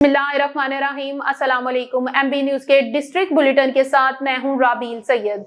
बिस्मिल्लाहिर्रहमानिर्रहीम। अस्सलाम वालेकुम। एमबी न्यूज के डिस्ट्रिक्ट बुलेटिन के साथ मैं हूं राबील सैयद।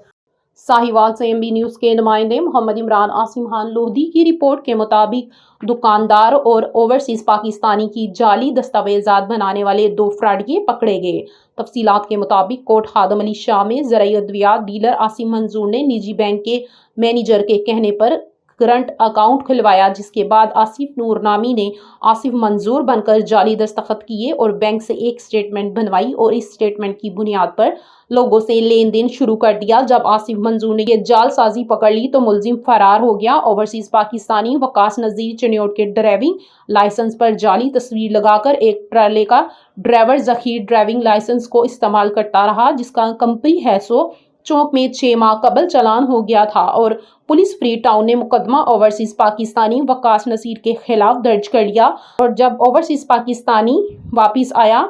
साहिवाल से एमबी न्यूज के नुमाइंदे मोहम्मद इमरान आसिम खान लोहदी की रिपोर्ट के मुताबिक दुकानदार और ओवरसीज पाकिस्तानी की जाली दस्तावेजात बनाने वाले 2 फ्राडिये पकड़े गए। तफसीलात के मुताबिक कोट खादम अली शाह में ज़राई अद्वियात डीलर आसिम मंजूर ने निजी बैंक के मैनेजर के कहने पर करंट अकाउंट खुलवाया, जिसके बाद आसिफ नूर नामी ने आसिफ मंजूर बनकर जाली दस्तखत किए और बैंक से एक स्टेटमेंट बनवाई और इस स्टेटमेंट की बुनियाद पर लोगों से लेन देन शुरू कर दिया। जब आसिफ मंजूर ने यह जालसाजी पकड़ ली तो मुलजिम फरार हो गया। ओवरसीज पाकिस्तानी वकास नजीर चिन्योट के ड्राइविंग लाइसेंस पर जाली तस्वीर लगाकर एक ट्राले का ड्राइवर जखीर ड्राइविंग लाइसेंस को इस्तेमाल करता रहा, जिसका कंपनी है सो चौक में 6 माह कबल चालान हो गया था और पुलिस फ्री टाउन ने मुकदमा ओवरसीज पाकिस्तानी वकास नसीर के खिलाफ दर्ज कर लिया। और जब ओवरसीज पाकिस्तानी वापस आया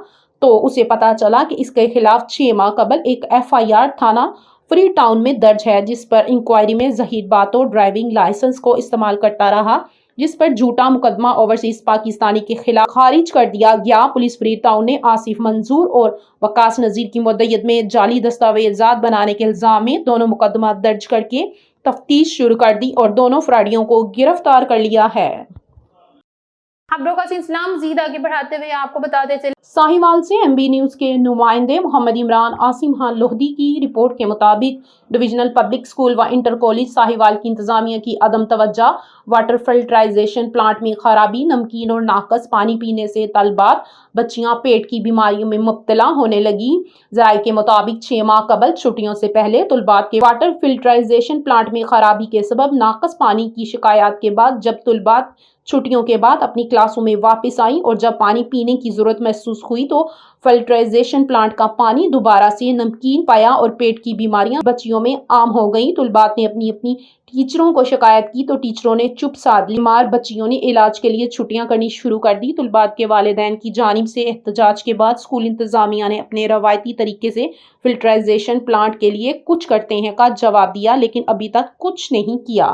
तो उसे पता चला कि इसके खिलाफ 6 माह कबल एक FIR थाना फ्री टाउन में दर्ज है, जिस पर इंक्वायरी में ज़हीर बातो ड्राइविंग लाइसेंस को इस्तेमाल करता रहा, जिस पर झूठा मुकदमा ओवरसीज पाकिस्तानी के खिलाफ खारिज कर दिया गया। पुलिस फ्री टाउन ने आसिफ मंजूर और वकास नजीर की मुद्दत में जाली दस्तावेजात बनाने के इल्जाम में दोनों मुकदमा दर्ज करके तफ्तीश शुरू कर दी और दोनों फ्राडियों को गिरफ्तार कर लिया है। खबरों का सिलसिला मज़ीद आगे बढ़ाते हुए आपको बताते चले साहिवाल से एमबी न्यूज के नुमाइंदे मोहम्मद इमरान आसिम खान लोहदी की रिपोर्ट के मुताबिक डिविजनल पब्लिक स्कूल व इंटर कॉलेज साहिवाल की इंतजामिया की अदम तवज्जो, वाटर फिल्ट्राइजेशन प्लांट में खराबी, नमकीन और नाकस पानी पीने से तलबात बच्चियां पेट की बीमारियों में मुब्तला होने लगी। ज़राए के मुताबिक 6 माह कबल छुट्टियों से पहले तलबात के वाटर फिल्ट्राइजेशन प्लांट में खराबी के सबब नाकस पानी की शिकायत के बाद जब तलबात छुट्टियों के बाद अपनी क्लासों में वापस आई और जब पानी पीने की जरूरत महसूस हुई तो फिल्ट्राइजेशन प्लांट का पानी दोबारा से नमकीन पाया और पेट की बीमारियां बच्चियों में आम हो गई। तलबात ने अपनी अपनी टीचरों को शिकायत की तो टीचरों ने चुप साध ली। बीमार बच्चियों ने इलाज के लिए छुट्टियां करनी शुरू कर दी। तलबात के वालिदैन की जानिब से एहतजाज के बाद स्कूल इंतजामिया ने अपने रवायती तरीके से फिल्ट्राइजेशन प्लांट के लिए कुछ करते हैं का जवाब दिया, लेकिन अभी तक कुछ नहीं किया।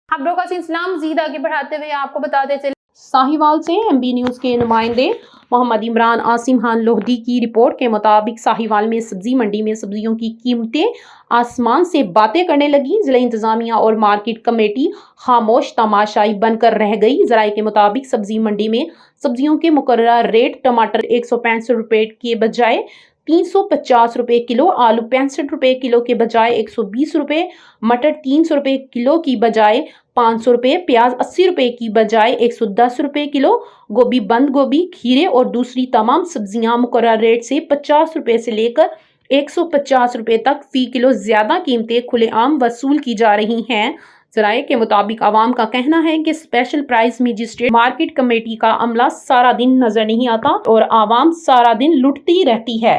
खबरों का सिलसिला मज़ीद आगे बढ़ाते हुए आपको बताते चले साहिवाल से एमबी न्यूज के नुमाइंदे मोहम्मद इमरान आसिम खान लोहदी की रिपोर्ट के मुताबिक साहिवाल में सब्जी मंडी में सब्जियों की कीमतें आसमान से बातें करने लगी। जिला इंतजामिया और मार्केट कमेटी खामोश तमाशाई बनकर रह गई। ज़राए के मुताबिक सब्जी मंडी में सब्जियों के मुकर्रर रेट टमाटर 165 रुपए के बजाय 350 रुपए किलो, आलू 65 रुपए किलो के बजाय 120 रुपए, मटर 300 रुपए किलो की बजाय 500 रुपए, प्याज 80 रुपए की बजाय 110 रुपए किलो, गोभी, बंद गोभी, खीरे और दूसरी तमाम सब्जियां मुकर्रर रेट से 50 रुपए से लेकर 150 रुपए तक फी किलो ज्यादा कीमतें खुलेआम वसूल की जा रही हैं। ज़राए के मुताबिक आवाम का कहना है कि special price magistrate market committee का अमला सारा दिन नजर नहीं आता और आवाम सारा दिन लुटती रहती है।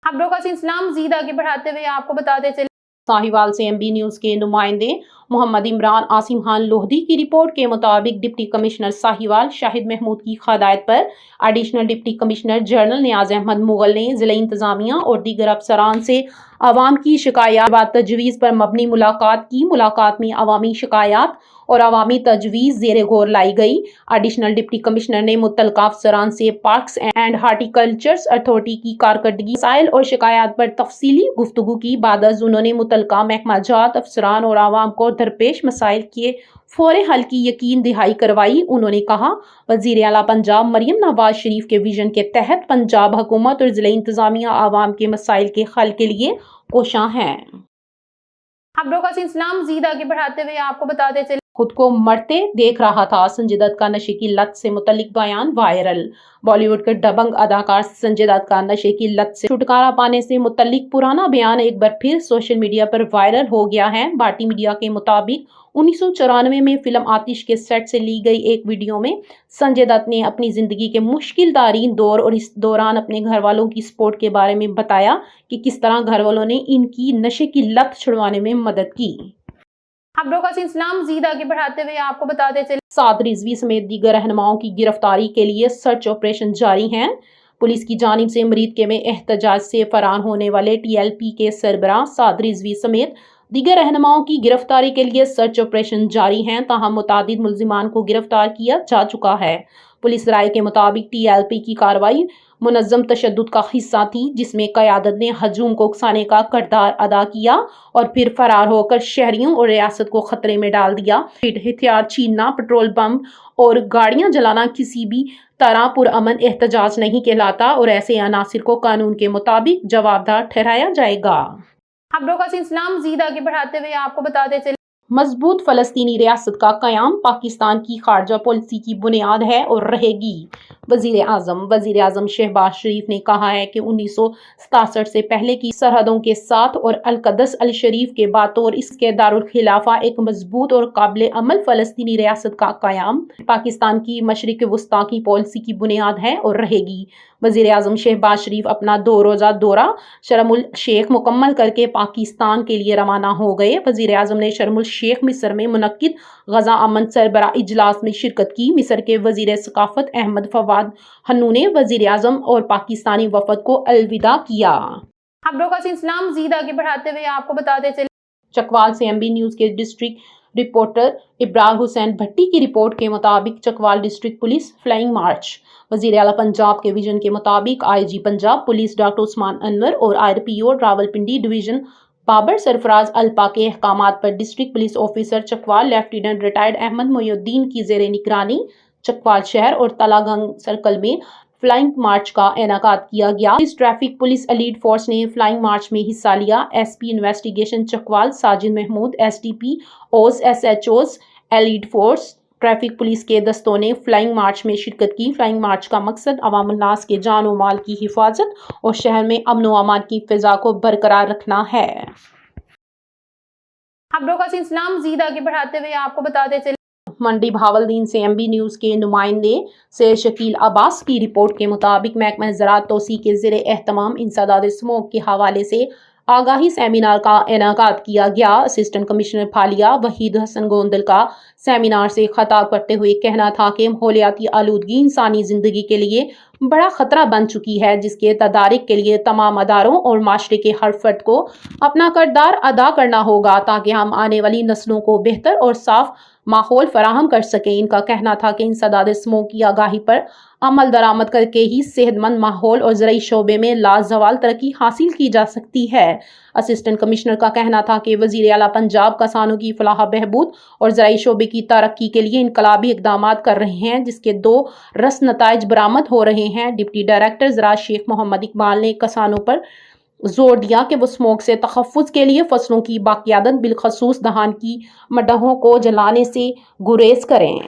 खबरों का सिलसिला मज़ीद आगे बढ़ाते हुए आपको बताते चले साहिवाल से एमबी न्यूज के नुमाइंदे मोहम्मद इमरान आसिम खान लोहदी की रिपोर्ट के मुताबिक डिप्टी कमिश्नर साहिवाल शाहिद महमूद की हदायत पर एडिशनल डिप्टी कमिश्नर जनरल नियाज अहमद मुगल ने जिला इंतजामिया और दीगर अफसरान से आवाम की शिकायत व तजवीज़ पर मबनी मुलाकात की। मुलाकात में अवामी शिकायत और अवामी तजवीज़ ज़ेरे गौर लाई गई। एडिशनल डिप्टी कमिश्नर ने मुतल्लिका अफसरान से पार्क्स एंड हार्टिकल्चर्स अथॉरिटी की कारकर्दगी, मसाइल और शिकायत पर तफसीली गुफ्तगू की। बादज उन्होंने मुतल्लिका महकमाजात अफसरान और आवाम को दरपेश मसाइल के फौरी हल की यकीन दहाई करवाई। उन्होंने कहा, वज़ीर आला पंजाब मरियम नवाज शरीफ के विजन के तहत पंजाब हुकूमत और जिला इंतजामिया आवाम के मसाइल के हल के लिए कोशां हैं। खबरों का सिलसिला मज़ीद आगे बढ़ाते हुए आपको बताते चले खुद को मरते देख रहा था, संजय दत्त का नशे की लत से मुतल्लिक बयान वायरल। बॉलीवुड के दबंग अदाकार संजय दत्त का नशे की लत से छुटकारा पाने से मुतल्लिक पुराना बयान एक बार फिर सोशल मीडिया पर वायरल हो गया है। भारतीय मीडिया के मुताबिक 1994 में फिल्म आतिश के सेट से ली गई एक वीडियो में संजय दत्त ने अपनी जिंदगी के मुश्किल तरीन दौर और इस दौरान अपने घर वालों की सपोर्ट के बारे में बताया कि किस तरह घर वालों ने इनकी नशे की लत छुड़वाने में मदद की। खबरों का सिलसिला मज़ीद आगे बढ़ाते हुए आपको बताते चले साद रिजवी समेत दीगर रहनुमाओं की गिरफ्तारी के लिए सर्च ऑपरेशन जारी है। पुलिस की जानिब से मरीद के में एहतजाज से फरार होने वाले TLP के सरबराह साद रिजवी समेत दीगर रहनुमाओं की गिरफ्तारी के लिए सर्च ऑपरेशन जारी है। ताहम मुतादिद मुल्जिमान को गिरफ्तार किया जा चुका है। पुलिस राय के मुताबिक TLP की कार्रवाई मुनज़्ज़म तशद्दुद का हिस्सा थी, जिसमें क़यादत ने हजूम को उकसाने का किरदार अदा किया और फिर फरार होकर शहरियों और रियासत को खतरे में डाल दिया। हथियार छीनना, पेट्रोल बम और गाड़ियां जलाना किसी भी तरह पुरअमन एहतजाज नहीं कहलाता और ऐसे अनासिर को कानून के मुताबिक जवाबदार ठहराया जाएगा। खबरों का सिलसिला मज़ीद आगे बढ़ाते हुए आपको बताते चले, मजबूत फ़लस्तीनी रियासत का क़याम पाकिस्तान की खारजा पॉलिसी की बुनियाद है और रहेगी। वज़ीर आज़म शहबाज शरीफ ने कहा है कि 1967 से पहले की सरहदों के साथ और अल-क़दस अल-शरीफ के बातौर इसके दारुल खिलाफा एक मजबूत और काबिल अमल फ़लस्तीनी रियासत का क़याम पाकिस्तान की मशरिक़ वस्ता की पॉलिसी की बुनियाद है और रहेगी। वज़ीर आज़म शहबाज शरीफ अपना 2 रोज़ा दौरा शर्म उल शेख मुकम्मल करके पाकिस्तान के लिए रवाना हो गए। वज़ीर आज़म ने शर्म उल शेख मिस्र में मुनक्किद गज़ा अमन सरबराह इजलास में शिरकत की। मिस्र के वज़ीर सकाफ़त अहमद फवाद हन्नू ने वज़ीर आज़म और पाकिस्तानी वफ़द को अलविदा किया। खबरों का सिलसिला मज़ीद आगे बढ़ाते हुए आपको बताते चले, चकवाल से MB न्यूज़ के डिस्ट्रिक्ट रिपोर्टर इब्रार हुसैन भट्टी की रिपोर्ट के मुताबिक Chakwal district police flying march. वज़ीर आला पंजाब के विजन के मुताबिक IG Punjab police doctor Usman Anwar और RPO रावलपिंडी डिवीज़न बाबर सरफराज अल्पा के अहकामात पर district police officer Chakwal lieutenant retired Ahmad Moinuddin की ज़ेरे निगरानी चकवाल शहर और तलागंग सर्कल में फ्लाइंग मार्च का इनेकाद किया गया। इस ट्रैफिक पुलिस एलीट फोर्स ने फ्लाइंग मार्च में हिस्सा लिया। SP investigation Chakwal Sajid Mahmood, STP OS SHOs elite force traffic police के दस्तों ने फ्लाइंग मार्च में शिरकत की। फ्लाइंग मार्च का मकसद अवाम-उन्नास के जान और माल की हिफाजत और शहर में अमन व अमान की फिजा को बरकरार रखना है। खबरों का सिलसिला मज़ीद आगे बढ़ाते हुए आपको बताते चले, मंडी भावलदीन से MB न्यूज़ के नुमाइंदे से शकील अब्बास की रिपोर्ट के मुताबिक महकमा ज़राअत तोसी के ज़ेरे एहतमाम इंसदाद स्मोक के हवाले से आगाही सेमिनार का इनेकाद किया गया। असिस्टेंट कमिश्नर फालिया वहीद हसन गोंदल का सेमिनार से खिताब करते हुए कहना था कि माहौलियाती आलूदगी इंसानी ज़िंदगी के लिए बड़ा ख़तरा बन चुकी है, जिसके तदारिक के लिए तमाम अदारों और माशरे के हर फर्द को अपना किरदार अदा करना होगा ताकि हम आने वाली नस्लों को बेहतर और साफ माहौल फराहम कर सकें। इनका कहना था कि इंसदाद स्मोक की आगाही पर अमल दरामद करके ही सेहतमंद माहौल और ज़राई शोबे में लाजवाल तरक्की हासिल की जा सकती है। असिस्टेंट कमिश्नर का कहना था कि वज़ीर आला पंजाब किसानों की फलाह बहबूद और ज़राई शोबे की तरक्की के लिए इनकलाबी इक़दाम कर रहे हैं, जिसके 2 रस नताइज बरामद हो रहे हैं। डिप्टी डायरेक्टर ज़राअत शेख मोहम्मद इकबाल ने किसानों पर जोर दिया कि वो स्मोक से तहफ़्फ़ुज़ के लिए फसलों की बाक़ियादत बिलखसूस धान की मड्डहों को जलाने से गुरेज करें।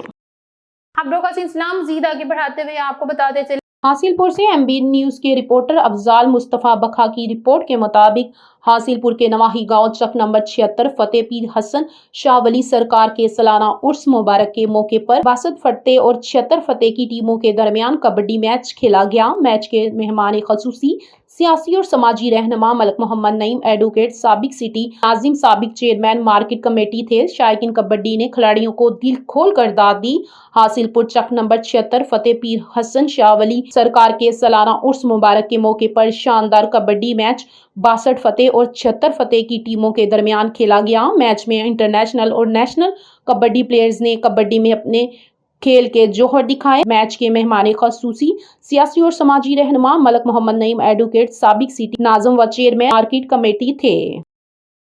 खबरों का सिलसिला मज़ीद आगे बढ़ाते हुए आपको बताते चले, हासिलपुर से MB न्यूज़ के रिपोर्टर अफजाल मुस्तफ़ा बखा की रिपोर्ट के मुताबिक हासिलपुर के नवाही गांव चक नंबर 76 फतेह पीर हसन शाह वली सरकार के सालाना उर्स मुबारक के मौके पर 62 फतेह और 76 फतेह की टीमों के दरमियान कबड्डी मैच खेला गया। मैच के मेहमान खसूसी सियासी और समाजी रहनुमा मलक मोहम्मद नईम, एडवोकेट, साबिक सिटी नाजिम, साबिक चेयरमैन मार्केट कमेटी थे। शायकीन कबड्डी ने खिलाड़ियों को दिल खोल कर दाद दी। हासिलपुर चक नंबर 76 फतेह पीर हसन शाह वली सरकार के सालाना उर्स मुबारक के मौके पर शानदार कबड्डी मैच 62 फतेह और 76 फतेह की टीमों के दरमियान खेला गया। मैच में इंटरनेशनल और नेशनल कबड्डी प्लेयर्स ने कबड्डी में अपने खेल के जोहर दिखाए। मैच के मेहमान खसूसी सियासी और समाजी रहनुमा मलक मोहम्मद नईम, एडवोकेट, साबिक सिटी नाज़िम व चेयरमैन मार्केट कमेटी थे।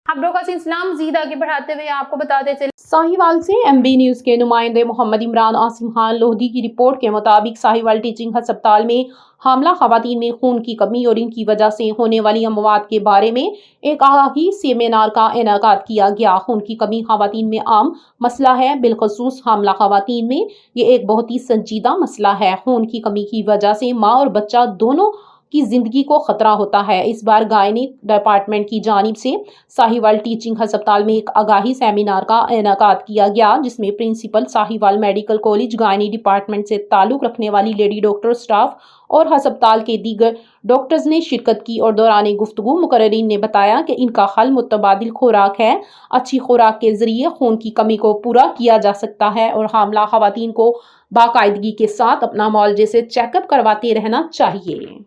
खबरों का सिलसिला मज़ीद आगे बढ़ाते हुए आपको बताते चले, साहिवाल से MB न्यूज़ के नुमाइंदे मोहम्मद इमरान आसिम खान लोधी की रिपोर्ट के मुताबिक साहिवाल टीचिंग अस्पताल में हामला खवातीन में खून की कमी और इनकी वजह से होने वाली अमवात के बारे में एक आगाही सेमिनार का इनेकाद किया गया। खून की कमी खवातीन में आम मसला है, बिलखसूस हामला खवातीन में ये एक बहुत ही संजीदा मसला है। खून की कमी की वजह से माँ और बच्चा दोनों की जिंदगी को खतरा होता है। इस बार गायनिक डिपार्टमेंट की जानिब से साहिवाल टीचिंग अस्पताल में एक आगाही सेमिनार का इनेकाद किया गया, जिसमें principal Sahiwal medical college gynae department से ताल्लुक रखने वाली लेडी डॉक्टर स्टाफ और अस्पताल के दीगर डॉक्टर्स ने शिरकत की और दौरान गुफ्तगू मुकर्रिरीन ने बताया कि इनका हल मुतबादिल खुराक है। अच्छी खुराक के जरिए खून की कमी को पूरा किया जा सकता है और हामला खवातीन को बाकायदगी के साथ अपना मौलजे से चेकअप करवाते रहना चाहिए।